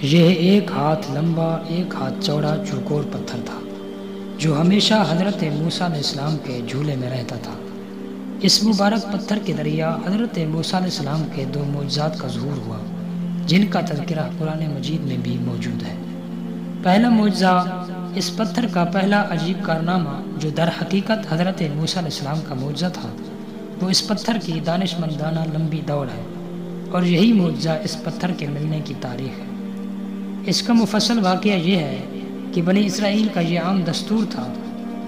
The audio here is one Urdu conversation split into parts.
یہ ایک ہاتھ لمبا ایک ہاتھ چوڑا چوکور پتھر تھا جو ہمیشہ حضرت موسیٰ علیہ السلام کے جھولے میں رہتا تھا۔ اس مبارک پتھر کے ذریعہ حضرت موسیٰ علیہ السلام کے دو معجزات کا ظہور ہوا جن کا تذکرہ قرآن مجید میں بھی موجود ہے۔ پہلا معجزہ، اس پتھر کا پہلا عجیب کارنامہ جو در حقیقت حضرت موسیٰ علیہ السلام کا معجزہ تھا، وہ اس پتھر کی دانشمندانہ لمبی دوڑ ہے، اور یہی معجزہ اس پتھر کے ملنے کی تاریخ ہے۔ اس کا مفصل واقعہ یہ ہے کہ بنی اسرائیل کا یہ عام دستور تھا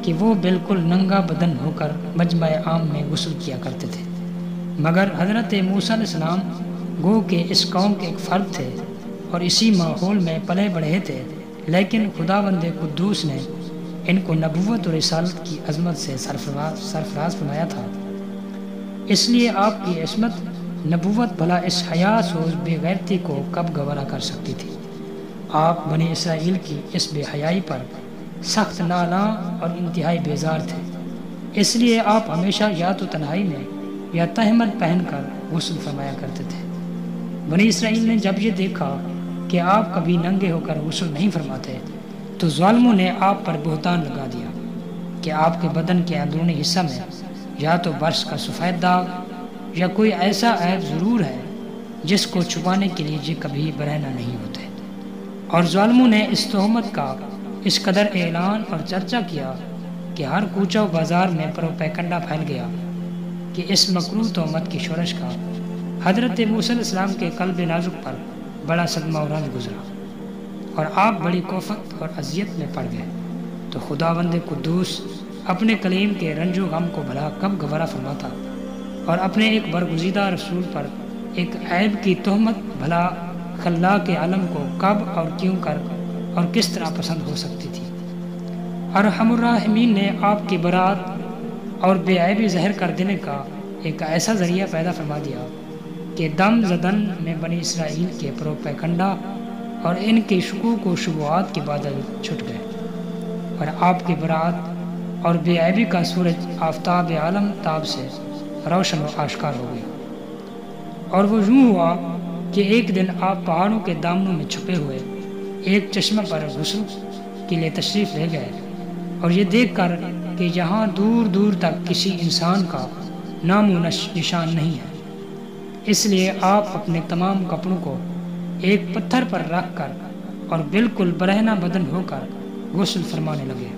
کہ وہ بالکل ننگا بدن ہو کر مجمع عام میں غسل کیا کرتے تھے، مگر حضرت موسیٰ علیہ السلام گو کہ اس قوم کے ایک فرد تھے اور اسی ماحول میں پلے بڑھے تھے، لیکن خداوند قدوس نے ان کو نبوت اور رسالت کی عظمت سے سرفراز فرمایا تھا۔ اس لیے آپ کی عصمت نبوت بھلا اس حیا سوز بے غیرتی کو کب گوارا کر سکتی تھی۔ آپ بنی اسرائیل کی اس بے حیائی پر سخت نالاں اور انتہائی بیزار تھے، اس لیے آپ ہمیشہ یا تو تنہائی میں یا تہمت پہن کر غسل فرمایا کرتے تھے۔ بنی اسرائیل نے جب یہ دیکھا کہ آپ کبھی ننگے ہو کر غسل نہیں فرماتے تو ظالموں نے آپ پر بہتان لگا دیا کہ آپ کے بدن کے اندرونی حصہ میں یا تو برس کا سفید داغ یا کوئی ایسا عیب ضرور ہے جس کو چھپانے کے لیے یہ کبھی برہنہ نہیں ہوتے، اور ظالموں نے اس تہمت کا اس قدر اعلان اور چرچا کیا کہ ہر کوچہ و بازار میں پروپیگنڈا پھیل گیا کہ اس مکروہ تہمت کی شورش کا حضرت موسیٰ علیہ السلام کے قلب نازک پر بڑا صدمہ و رنج گزرا، اور آپ بڑی کوفت اور اذیت میں پڑ گئے۔ تو خداوند قدوس اپنے کلیم کے رنج و غم کو بھلا کب گوارا فرماتا، اور اپنے ایک برگزیدہ رسول پر ایک عیب کی تہمت بھلا خلاق عالم کو کب اور کیوں کر اور کس طرح پسند ہو سکتی تھی۔ ارحم الراحمین نے آپ کی برات اور بے عیبی ظاہر کر دینے کا ایک ایسا ذریعہ پیدا فرما دیا کہ دم زدن میں بنی اسرائیل کے پروپیگنڈا اور ان کے شکوک و شبہات کے بادل چھٹ گئے، اور آپ کی برات اور بے عیبی کا سورج آفتاب عالم تاب سے روشن و آشکار ہو گیا۔ اور وہ یوں ہوا کہ ایک دن آپ پہاڑوں کے دامنوں میں چھپے ہوئے ایک چشمہ پر غسل کے لیے تشریف لے گئے، اور یہ دیکھ کر کہ یہاں دور دور تک کسی انسان کا نام و نشان نہیں ہے، اس لیے آپ اپنے تمام کپڑوں کو ایک پتھر پر رکھ کر اور بالکل برہنہ بدن ہو کر غسل فرمانے لگے۔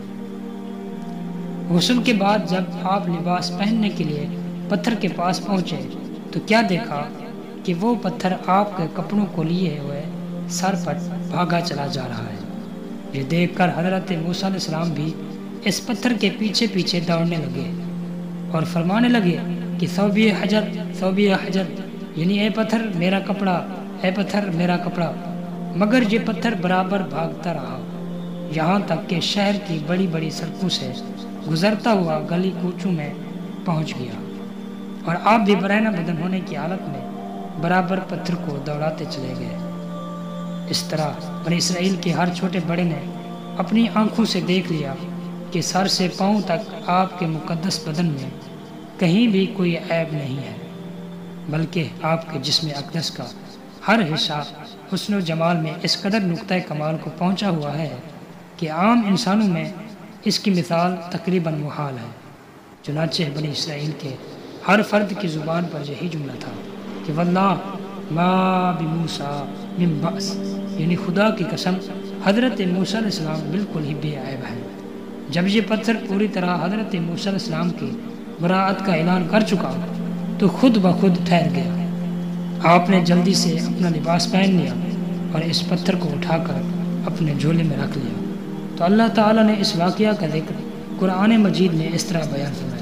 غسل کے بعد جب آپ لباس پہننے کے لیے پتھر کے پاس پہنچے تو کیا دیکھا کہ وہ پتھر آپ کے کپڑوں کو لیے ہوئے سر پر بھاگا چلا جا رہا ہے۔ یہ دیکھ کر حضرت موسیٰ علیہ السلام بھی اس پتھر کے پیچھے پیچھے دوڑنے لگے اور فرمانے لگے کہ ثوبِ حجر ثوبِ حجر، یعنی اے پتھر میرا کپڑا، اے پتھر میرا کپڑا، مگر یہ پتھر برابر بھاگتا رہا یہاں تک کہ شہر کی بڑی بڑی سڑکوں سے گزرتا ہوا گلی کوچوں میں پہنچ گیا، اور آپ بھی برہنہ بدن ہونے کی حالت میں برابر پتھر کو دوڑاتے چلے گئے۔ اس طرح بنی اسرائیل کے ہر چھوٹے بڑے نے اپنی آنکھوں سے دیکھ لیا کہ سر سے پاؤں تک آپ کے مقدس بدن میں کہیں بھی کوئی عیب نہیں ہے، بلکہ آپ کے جسم اقدس کا ہر حصہ حسن و جمال میں اس قدر نقطۂ کمال کو پہنچا ہوا ہے کہ عام انسانوں میں اس کی مثال تقریباً محال ہے۔ چنانچہ بنی اسرائیل کے ہر فرد کی زبان پر یہی جملہ تھا کہ واللہ ما بموسیٰ من بأس، یعنی خدا کی قسم حضرت موسیٰ علیہ السلام بالکل ہی بے عیب ہے۔ جب یہ پتھر پوری طرح حضرت موسیٰ علیہ السلام کی براءت کا اعلان کر چکا تو خود بخود ٹھہر گیا۔ آپ نے جلدی سے اپنا لباس پہن لیا اور اس پتھر کو اٹھا کر اپنے جھولے میں رکھ لیا۔ تو اللہ تعالیٰ نے اس واقعہ کا ذکر قرآن مجید میں اس طرح بیان فرمایا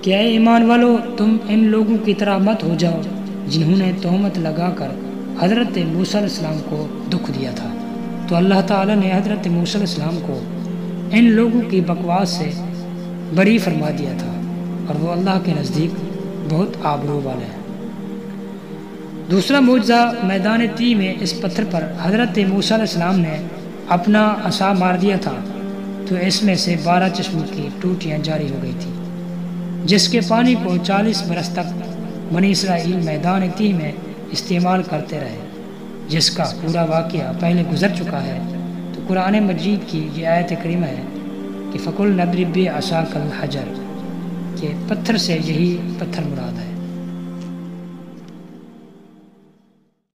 کہ اے ایمان والو، تم ان لوگوں کی طرح مت ہو جاؤ جنہوں نے تہمت لگا کر حضرت موسیٰ علیہ السلام کو دکھ دیا تھا۔ تو اللہ تعالیٰ نے حضرت موسیٰ علیہ السلام کو ان لوگوں کی بکواس سے بری فرما دیا تھا، اور وہ اللہ کے نزدیک بہت آبرو والے ہیں۔ دوسرا معجزہ، میدان تی میں اس پتھر پر حضرت موسیٰ علیہ السلام نے اپنا عصا مار دیا تھا تو اس میں سے 12 چشموں کی ٹوٹیاں جاری ہو گئی تھیں، جس کے پانی کو 40 برس تک بنی اسرائیل میدان تی میں استعمال کرتے رہے۔ جس کا پورا واقعہ پہلے گزر چکا ہے، تو قرآن مجید کی یہ آیت کریمہ ہے کہ فَقُلْ نَضْرِب بِعَصَاكَ الْحَجَرَ، کہ پتھر سے یہی پتھر مراد ہے۔